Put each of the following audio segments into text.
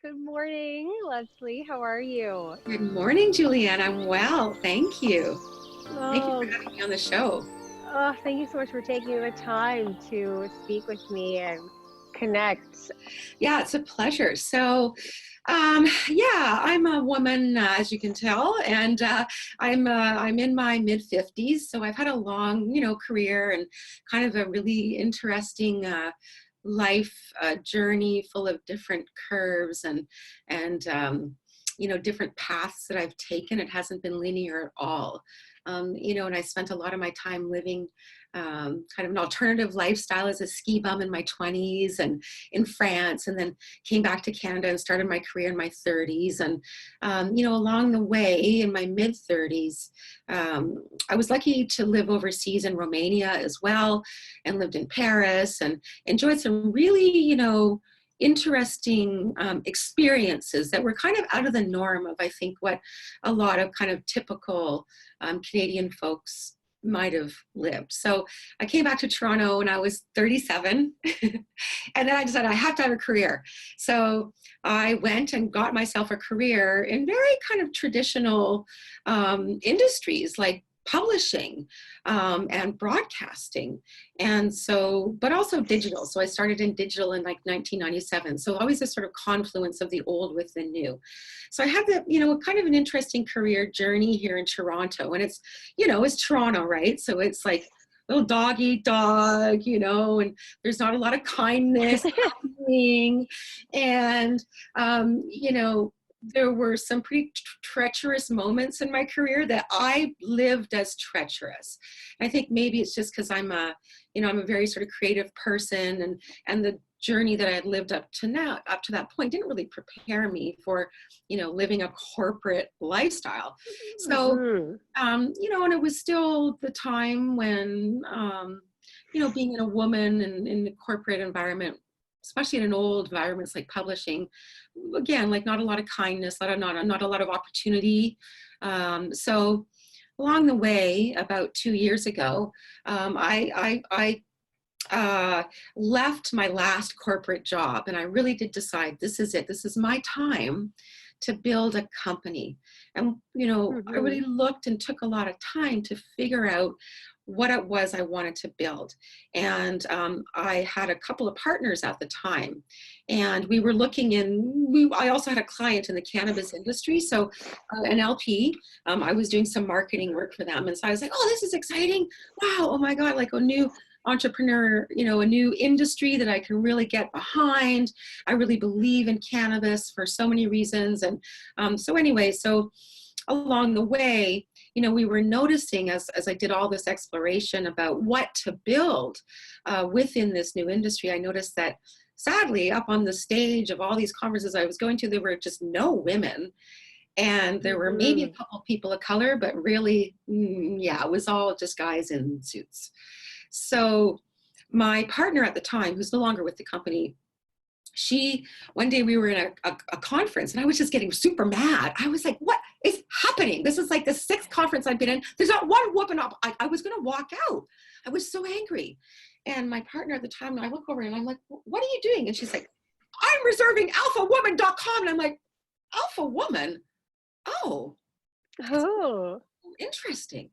Good morning, Leslie. How are you? Good morning, Julianne. I'm well. Thank you. Thank you for Oh, having me on the show. thank you so much for taking the time to speak with me and connect. Yeah, it's a pleasure. Yeah, I'm a woman, as you can tell, and I'm in my mid 50s. So I've had a long, career and kind of a really interesting life journey full of different curves and different paths that I've taken. It hasn't been linear at all. And I spent a lot of my time living kind of an alternative lifestyle as a ski bum in my 20s and in France, and then came back to Canada and started my career in my 30s. And along the way in my mid 30s, I was lucky to live overseas in Romania as well, and lived in Paris and enjoyed some really, interesting experiences that were kind of out of the norm of, I think, what a lot of kind of typical Canadian folks might have lived. So I came back to Toronto when I was 37, and then I decided I have to have a career. So I went and got myself a career in very kind of traditional industries like publishing and broadcasting, but also digital. So I started in digital in like 1997. So always this sort of confluence of the old with the new. So I had kind of an interesting career journey here in Toronto, and it's Toronto, right? So it's like little dog eat dog, and there's not a lot of kindness happening. And, there were some pretty treacherous moments in my career that I lived as treacherous. And I think maybe it's just because I'm a very sort of creative person, and the journey that I had lived up to that point didn't really prepare me for, living a corporate lifestyle. So, Mhm. and it was still the time when, being a woman in the corporate environment, especially in an old environments like publishing, again, like not a lot of kindness, not a lot of opportunity. So along the way, about 2 years ago, I left my last corporate job, and I really did decide this is it. This is my time to build a company. And, I really Mhm. looked and took a lot of time to figure out what it was I wanted to build. And I had a couple of partners at the time, and we were I also had a client in the cannabis industry. So an LP, I was doing some marketing work for them. And so I was like, oh, this is exciting. Wow. Oh my God, like a new entrepreneur, a new industry that I can really get behind. I really believe in cannabis for so many reasons. And so along the way, we were noticing as I did all this exploration about what to build within this new industry, I noticed that sadly, up on the stage of all these conferences I was going to, there were just no women. And there were maybe a Mhm. couple people of color, but really, yeah, it was all just guys in suits. So my partner at the time, who's no longer with the company, one day we were in a conference, and I was just getting super mad. I was like, what is happening? This is like the sixth conference I've been in. There's not one woman up. I was going to walk out. I was so angry. And my partner at the time, I look over and I'm like, what are you doing? And she's like, I'm reserving alphawoman.com. And I'm like, alpha woman? Oh, that's Oh. interesting.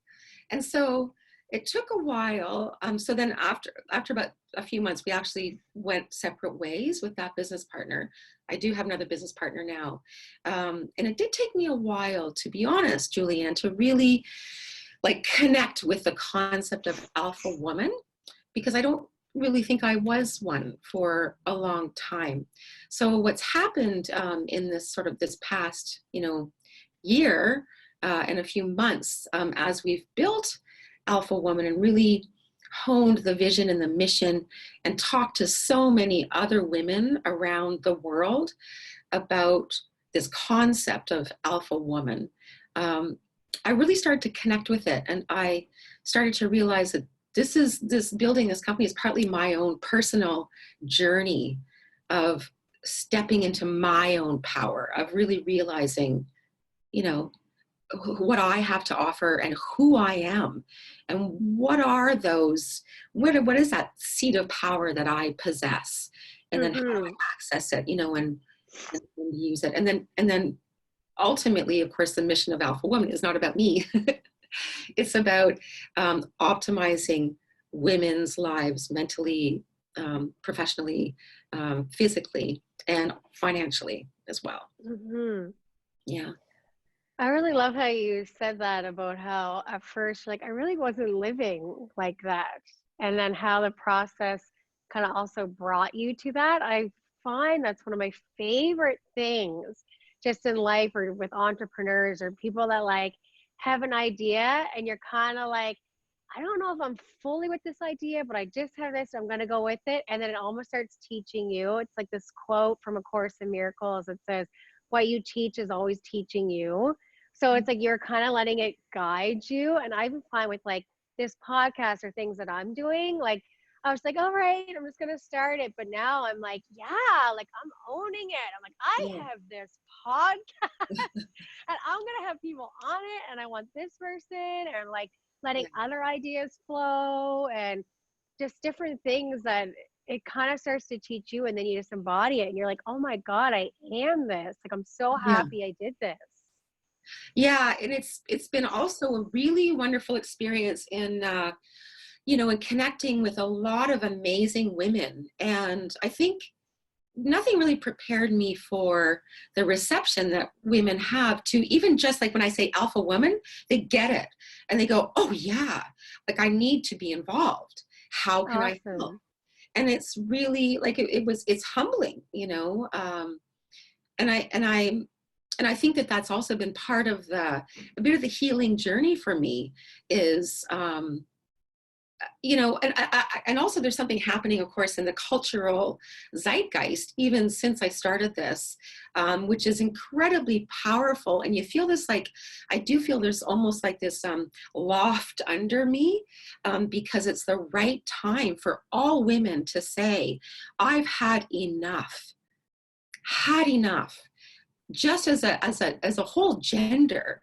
And so it took a while. So then after about a few months, we actually went separate ways with that business partner. I do have another business partner now. And it did take me a while, to be honest, Julianne, to really like connect with the concept of alpha woman, because I don't really think I was one for a long time. So what's happened in this past, year and a few months, as we've built Alpha Woman and really honed the vision and the mission and talked to so many other women around the world about this concept of Alpha Woman, I really started to connect with it. And I started to realize that building this company is partly my own personal journey of stepping into my own power, of really realizing, you know, what I have to offer and who I am, and what is that seat of power that I possess, and then how do I Mhm. access it, and and use it. And then ultimately, of course, the mission of Alpha Woman is not about me. It's about optimizing women's lives mentally, professionally, physically, and financially as well. Mm-hmm. Yeah. I really love how you said that about how at first, like, I really wasn't living like that. And then how the process kind of also brought you to that. I find that's one of my favorite things just in life or with entrepreneurs or people that like have an idea and you're kind of like, I don't know if I'm fully with this idea, but I just have this, I'm going to go with it. And then it almost starts teaching you. It's like this quote from A Course in Miracles that says, what you teach is always teaching you. So it's like you're kind of letting it guide you. And I've been fine with like this podcast or things that I'm doing. Like, I was like, all right, I'm just going to start it. But now I'm like, yeah, like I'm owning it. I'm like, Yeah. I have this podcast and I'm going to have people on it. And I want this person and like letting Yeah. other ideas flow and just different things that it kind of starts to teach you. And then you just embody it. And you're like, oh my God, I am this. Like, I'm so Yeah. happy I did this. Yeah. And it's been also a really wonderful experience in, in connecting with a lot of amazing women. And I think nothing really prepared me for the reception that women have to even just like when I say alpha woman, they get it and they go, oh yeah, like I need to be involved. How can I help? Awesome. And it's really like it's humbling, and I think that that's also been part of a bit of the healing journey for me is and also there's something happening, of course, in the cultural zeitgeist, even since I started this, which is incredibly powerful. And you feel this, like, I do feel there's almost like this loft under me, because it's the right time for all women to say, I've had enough, just as a whole gender,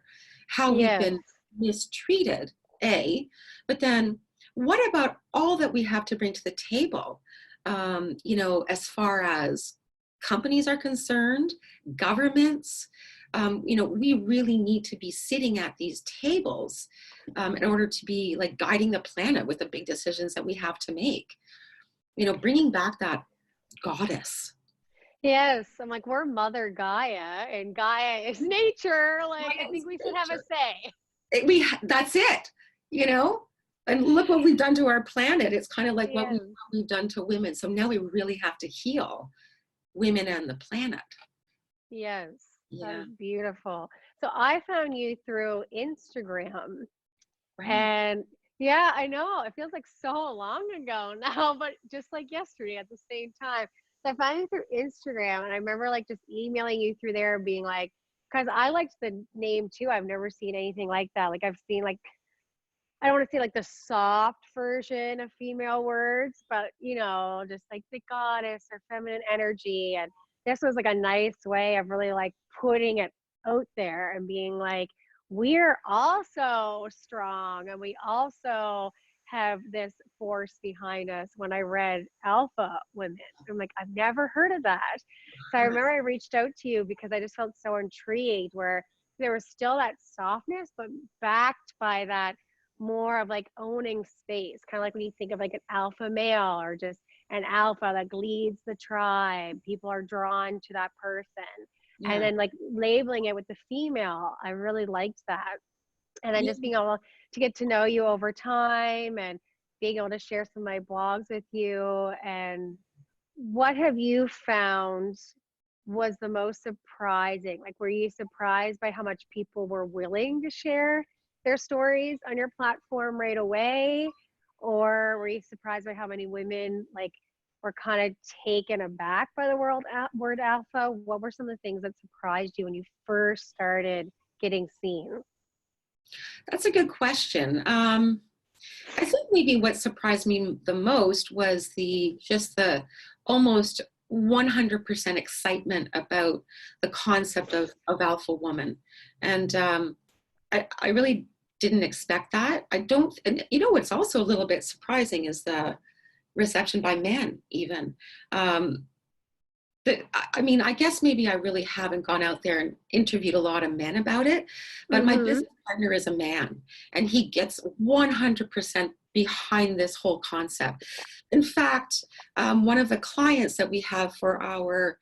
how we've Yes. been mistreated, but then what about all that we have to bring to the table, as far as companies are concerned, governments, we really need to be sitting at these tables in order to be like guiding the planet with the big decisions that we have to make, bringing back that goddess. Yes. I'm like, we're Mother Gaia and Gaia is nature. Like, I think we should have a say. That's it, and look what we've done to our planet. It's kind of like what Yes. we've done to women. So now we really have to heal women and the planet. Yes. That Yeah. is beautiful. So I found you through Instagram. Right. And yeah, I know it feels like so long ago now, but just like yesterday at the same time. So I found you through Instagram and I remember like just emailing you through there being like, because I liked the name too. I've never seen anything like that. Like I've seen like, I don't want to say like the soft version of female words, but just like the goddess or feminine energy. And this was like a nice way of really like putting it out there and being like, we're also strong and we also have this force behind us. When I read Alpha Women, I'm like, I've never heard of that. So I remember I reached out to you because I just felt so intrigued where there was still that softness, but backed by that more of like owning space, kind of like when you think of like an alpha male or just an alpha that leads the tribe, people are drawn to that person. And Yeah. then like labeling it with the female, I really liked that. And then Yeah. just being able to get to know you over time and being able to share some of my blogs with you. And what have you found was the most surprising? Like, were you surprised by how much people were willing to share their stories on your platform right away? Or were you surprised by how many women like were kind of taken aback by the word alpha? What were some of the things that surprised you when you first started getting seen? That's a good question. I think maybe what surprised me the most was the almost 100% excitement about the concept of alpha woman. And I really didn't expect that. I don't, and what's also a little bit surprising is the reception by men even. I mean, I guess maybe I really haven't gone out there and interviewed a lot of men about it, but my Mm-hmm. business partner is a man, and he gets 100% behind this whole concept. In fact, one of the clients that we have for our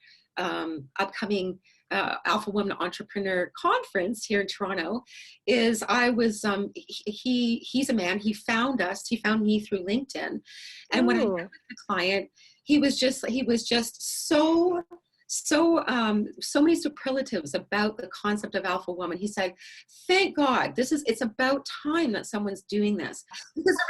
upcoming Alpha Woman Entrepreneur Conference here in Toronto is he's a man. He found us. He found me through LinkedIn, and when I met Ooh. with the client, he was just so many superlatives about the concept of alpha woman. He said, thank God, it's about time that someone's doing this, because the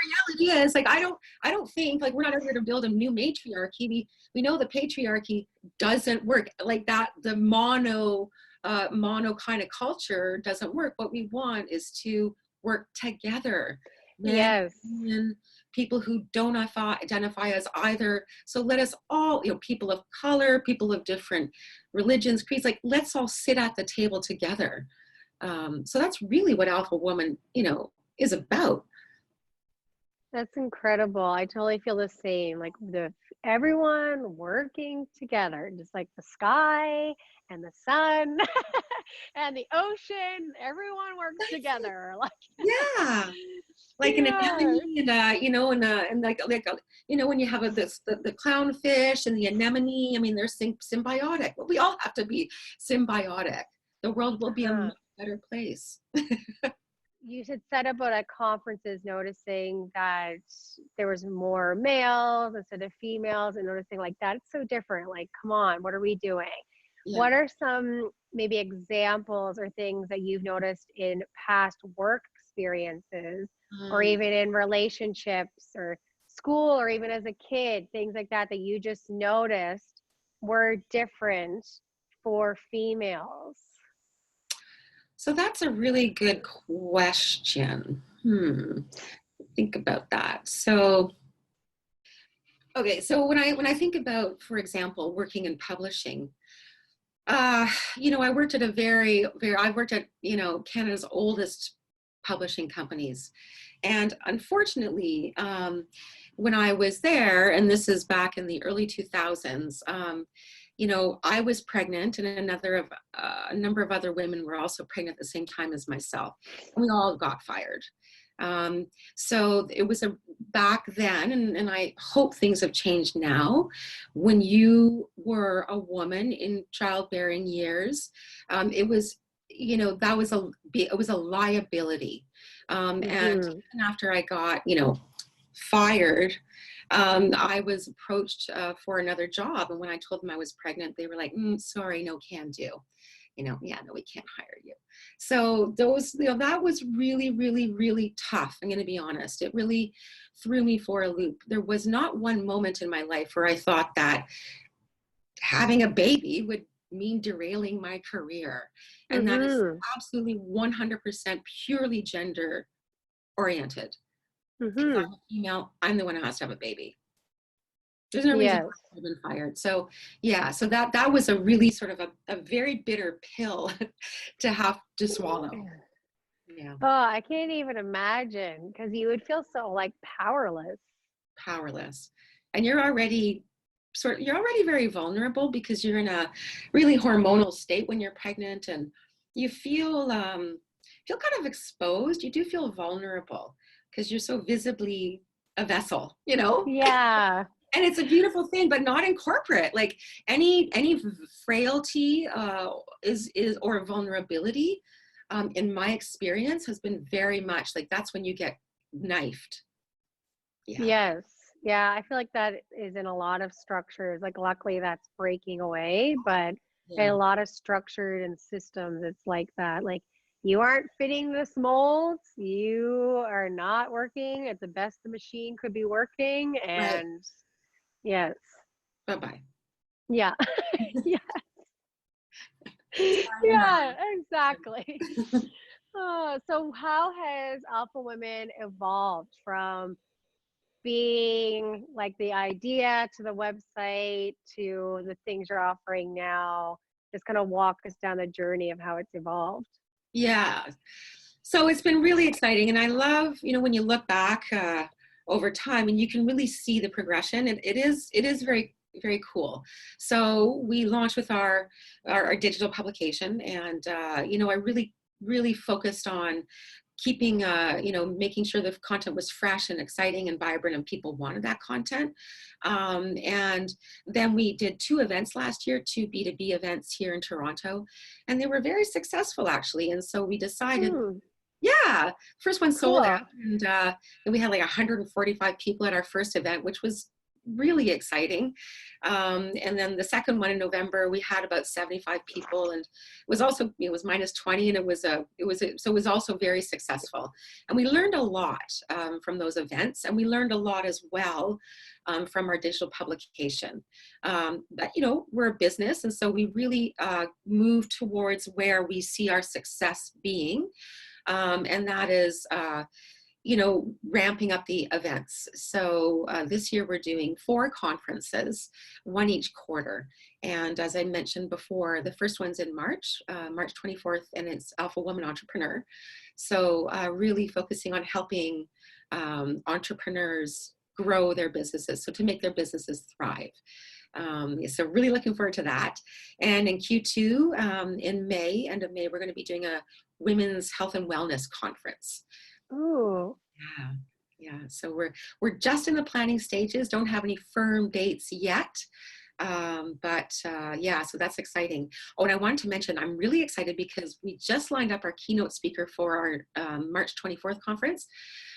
reality is, like, I don't think, like, we're not here to build a new matriarchy. We know the patriarchy doesn't work like that. The mono kind of culture doesn't work. What we want is to work together, men, Yes. women, people who don't identify as either. So let us all, people of color, people of different religions, creeds, like, let's all sit at the table together. So that's really what Alpha Woman, is about. That's incredible. I totally feel the same. Like everyone working together, just like the sky and the sun and the ocean. Everyone works together. Like, Yeah. Like an yeah. anemone and when you have the clownfish and the anemone, I mean, they're symbiotic. Well, we all have to be symbiotic. The world will be a Uh-huh. much better place. You had said about at conferences noticing that there was more males instead of females and noticing like that's so different. Like, come on, what are we doing? Yeah. What are some maybe examples or things that you've noticed in past work experiences or Um, even in relationships or school or even as a kid, things like that that you just noticed were different for females? so that's a really good question. Think about that. So, okay, so when I think about, for example, working in publishing, I worked at I worked at, Canada's oldest publishing companies. And unfortunately, when I was there, and this is back in the early 2000s, I was pregnant, and a number of other women were also pregnant at the same time as myself, and we all got fired. So it was back then, and I hope things have changed now. When you were a woman in childbearing years, it was, it was a liability. And Mm-hmm. even after I got, fired, I was approached for another job. And when I told them I was pregnant, they were like, sorry, no can do. Yeah, no, we can't hire you. So that was really, really, really tough. I'm going to be honest. It really threw me for a loop. There was not one moment in my life where I thought that having a baby would mean derailing my career. And that is Mm-hmm. absolutely 100% purely gender oriented. If I'm Mm-hmm. a female, I'm the one who has to have a baby. There's no reason Yes. why I've been fired. So yeah, so that was a really sort of a very bitter pill to have to swallow. Yeah, Oh, I can't even imagine because you would feel so like powerless. powerless. And you're already very vulnerable because you're in a really hormonal state when you're pregnant, and you feel kind of exposed. You do feel vulnerable because you're so visibly a vessel, Yeah. and it's a beautiful thing, but not in corporate. Like any frailty is or vulnerability, in my experience, has been very much like that's when you get knifed. Yeah. Yes. Yeah. I feel like that is in a lot of structures. Like, luckily, that's breaking away, but in Yeah. a lot of structured and systems, it's like that. Like, you aren't fitting this mold. You are not working at the best the machine could be working. Right. And yes. Bye bye. Yeah. Yeah. Sayonara. Yeah. Exactly. So how has Alpha Women evolved from being like the idea to the website to the things you're offering now? Just kind of walk us down the journey of how it's evolved. Yeah. So it's been really exciting. And I love, when you look back over time and you can really see the progression. It is very, very cool. So we launched with our digital publication, and I really focused on keeping, making sure the content was fresh and exciting and vibrant, and people wanted that content. And then we did 2 events last year, 2 B2B events here in Toronto, and they were very successful actually. And so we decided, yeah, first one sold Cool. out, and we had like 145 people at our first event, which was really exciting. And then the second one in November, we had about 75 people, and it was -20, and it was also very successful. And we learned a lot from those events, and we learned a lot as well from our digital publication. But we're a business, and so we really move towards where we see our success being, and that is ramping up the events. So this year we're doing 4 conferences, 1 each quarter. And as I mentioned before, the first one's in March 24th, and it's Alpha Woman Entrepreneur. So really focusing on helping entrepreneurs grow their businesses, so to make their businesses thrive. So really looking forward to that. And in Q2, in May, end of May, we're going to be doing a Women's Health and Wellness Conference. Ooh. Yeah. So we're just in the planning stages. Don't have any firm dates yet. But so that's exciting. Oh, and I wanted to mention, I'm really excited because we just lined up our keynote speaker for our March 24th conference.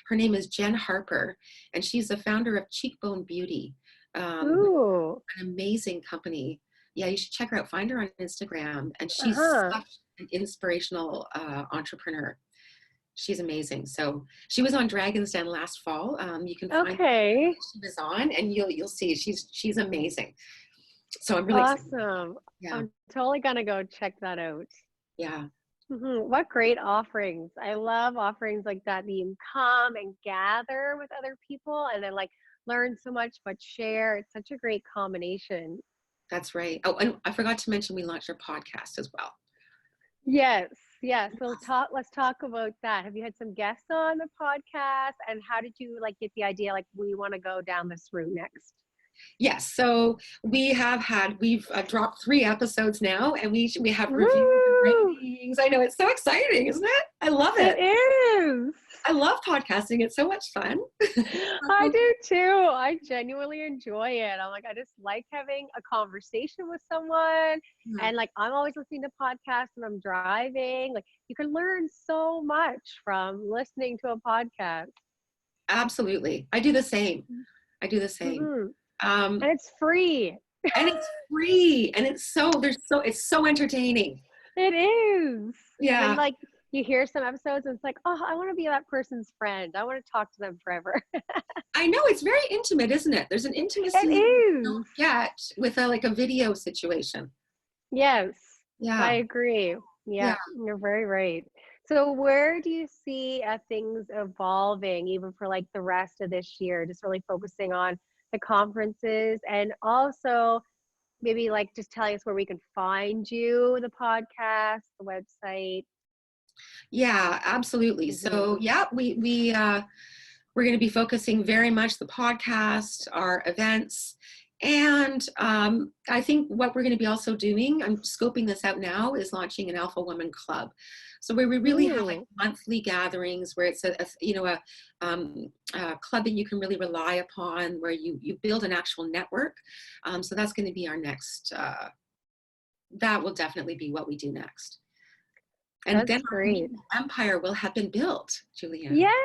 Her name is Jen Harper, and she's the founder of Cheekbone Beauty, Ooh. an amazing company. Yeah, you should check her out. Find her on Instagram, and she's such an inspirational entrepreneur. She's amazing. So she was on Dragon's Den last fall. You can find her. She was on, and you'll see she's amazing. So I'm really excited. Yeah. I'm totally gonna go check that out. Yeah. What great offerings. I love offerings like that you can come and gather with other people and then like learn so much but share. It's such a great combination. That's right. Oh, and I forgot to mention we launched our podcast as well. Yes. So let's talk about that. Have you had some guests on the podcast, and how did you like get the idea like we want to go down this route next? Yes, so we've dropped 3 episodes now, and we have reviews and ratings. I know, it's so exciting, isn't it? I love it. It is. I love podcasting. It's so much fun. I do too. I genuinely enjoy it. I'm like, I just like having a conversation with someone. And like, I'm always listening to podcasts when I'm driving. Like, you can learn so much from listening to a podcast. Absolutely. I do the same. And it's free. And it's so entertaining. It is. Yeah. And like you hear some episodes and it's like, oh, I want to be that person's friend. I want to talk to them forever. I know, it's very intimate, isn't it? There's an intimacy you don't get with a video situation. Yes. Yeah. I agree. Yeah. You're very right. So where do you see things evolving even for like the rest of this year? Just really focusing on the conferences, and also maybe like just telling us where we can find you, the podcast, the website. Yeah, absolutely. So yeah, we're going to be focusing very much the podcast, our events. And I think what we're going to be also doing, I'm scoping this out now, is launching an Alpha Woman Club. So where we really have like monthly gatherings where it's a club that you can really rely upon, where you build an actual network. So that's going to be our next, that will definitely be what we do next. And that's then great. Our empire will have been built, Julianne. Yes.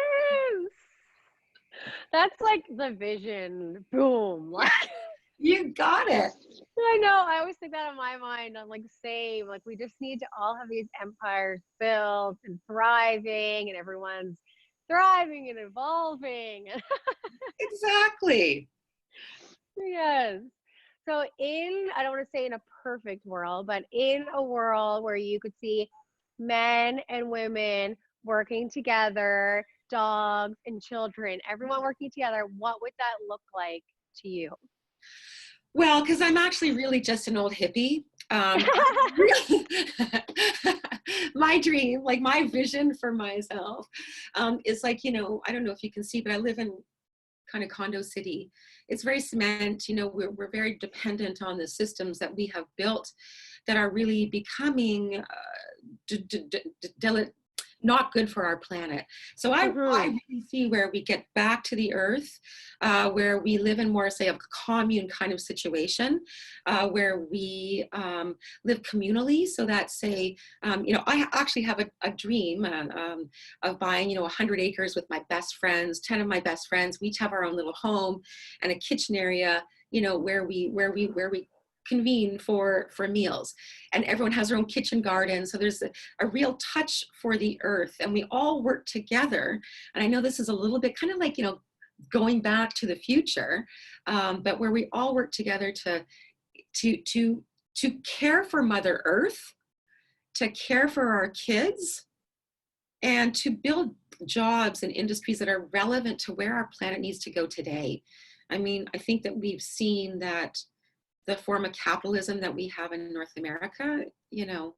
That's like the vision. Boom. Like, you got it. I know. I always think that in my mind. I'm like, same. Like, we just need to all have these empires built and thriving, and everyone's thriving and evolving. Exactly. Yes. So I don't want to say in a perfect world, but in a world where you could see men and women working together, dogs and children, everyone working together, what would that look like to you? Well, because I'm actually really just an old hippie. My dream, like my vision for myself, is like, I don't know if you can see, but I live in kind of condo city. It's very cement, you know, we're very dependent on the systems that we have built that are really becoming not good for our planet. So I really see where we get back to the earth, where we live in more, say, a commune kind of situation, where we live communally. So that, say, you know, I actually have a dream of buying, you know, 100 acres with my best friends, 10 of my best friends. We each have our own little home and a kitchen area, you know, where we convene for meals, and everyone has their own kitchen garden. So there's a real touch for the earth, and we all work together. And I know this is a little bit kind of like, you know, going back to the future, but where we all work together to care for Mother Earth, to care for our kids, and to build jobs and industries that are relevant to where our planet needs to go today. I mean, I think that we've seen that the form of capitalism that we have in North America, you know,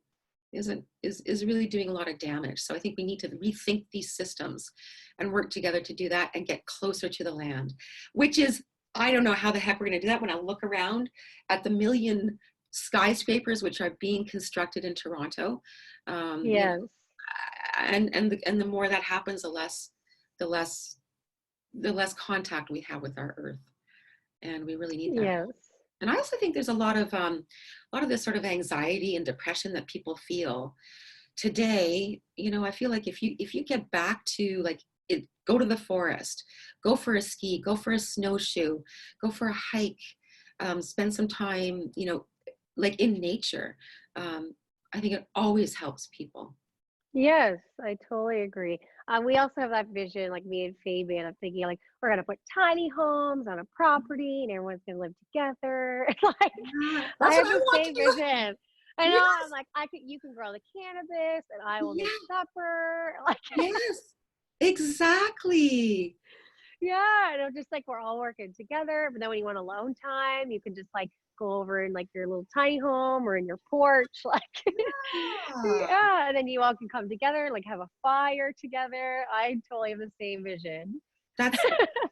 is really doing a lot of damage. So I think we need to rethink these systems and work together to do that and get closer to the land, which is, I don't know how the heck we're going to do that when I look around at the million skyscrapers which are being constructed in Toronto. Yes. You know, and the more that happens, the less contact we have with our earth, and we really need that. Yes. And I also think there's a lot of this sort of anxiety and depression that people feel today. You know, I feel like if you get back to like go to the forest, go for a ski, go for a snowshoe, go for a hike, spend some time, you know, like in nature. I think it always helps people. Yes, I totally agree. We also have that vision, like me and Fabian, I'm thinking like we're gonna put tiny homes on a property and everyone's gonna live together. Like Yeah, I that's have what I the want to same do. vision. I know, Yes, I'm like, you can grow the cannabis and I will make yes, supper. Like yes, exactly. yeah, and I'm just like we're all working together. But then when you want alone time, you can just like go over in like your little tiny home or in your porch. Like Yeah. yeah, and then you all can come together, like have a fire together. I totally have the same vision. That's,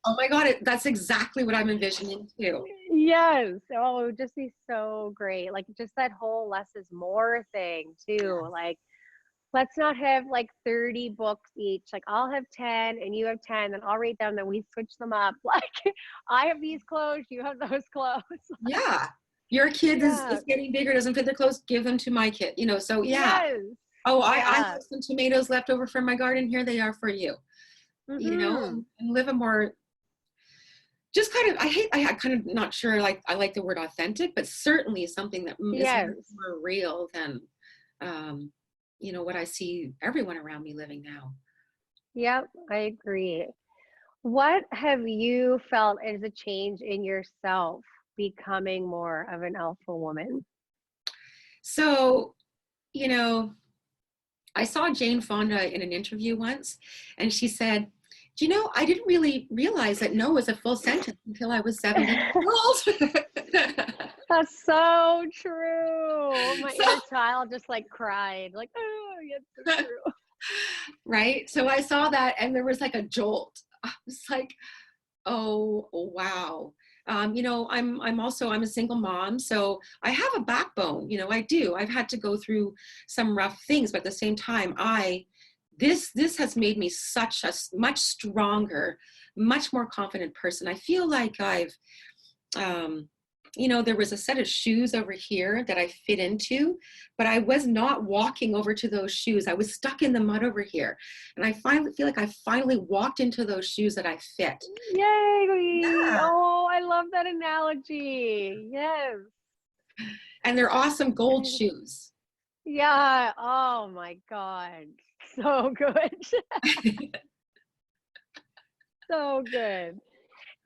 oh my God, that's exactly what I'm envisioning too. Yes. Oh, it would just be so great. Like just that whole less is more thing too. Like let's not have like 30 books each. Like I'll have 10 and you have 10, and I'll read them, then we switch them up. Like I have these clothes, you have those clothes. Yeah. Your kid Yeah. is getting bigger, doesn't fit their clothes, give them to my kid, you know, so yeah. Yes. Oh, I Yeah. have some tomatoes left over from my garden. Here they are for you, you know, Mm-hmm. and live a more, just kind of, I kind of not sure, like, I like the word authentic, but certainly something that is Yes. more real than, you know, what I see everyone around me living now. Yep, I agree. What have you felt as a change in yourself becoming more of an alpha woman? So, you know, I saw Jane Fonda in an interview once, and she said, do you know, I didn't really realize that no was a full sentence until I was 70 years old. That's so true. My So, inner child just like cried, like, oh, yes, so true. right? So I saw that, and there was like a jolt. I was like, oh, wow. You know, I'm a single mom, so I have a backbone. You know, I do. I've had to go through some rough things, but at the same time, this has made me such a much stronger, much more confident person. I feel like um, you know, there was a set of shoes over here that I fit into, but I was not walking over to those shoes. I was stuck in the mud over here. And I finally feel like I finally walked into those shoes that I fit. Yay! Yeah. Oh, I love that analogy. Yes. And they're awesome gold shoes. Yeah. Oh my God. So good. So good.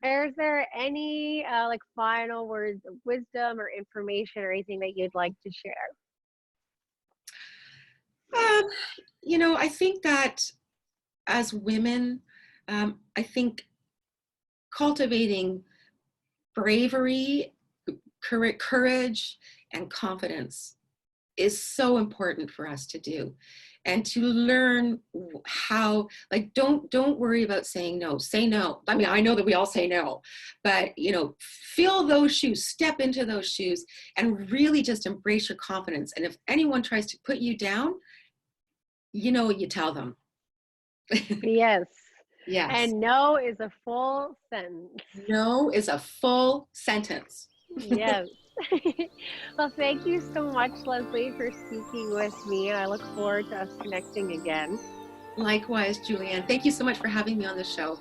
Is there any like final words of wisdom or information or anything that you'd like to share? Um, you know, I think that as women, I think cultivating bravery, courage, and confidence is so important for us to do, and to learn how, like, don't worry about saying no. Say no. I mean, I know that we all say no, but fill those shoes, step into those shoes, and really just embrace your confidence. And if anyone tries to put you down, you tell them. Yes. Yes. And no is a full sentence. No is a full sentence. Yes. Well, thank you so much, Leslie, for speaking with me. And I look forward to us connecting again. Likewise, Julianne. Thank you so much for having me on the show.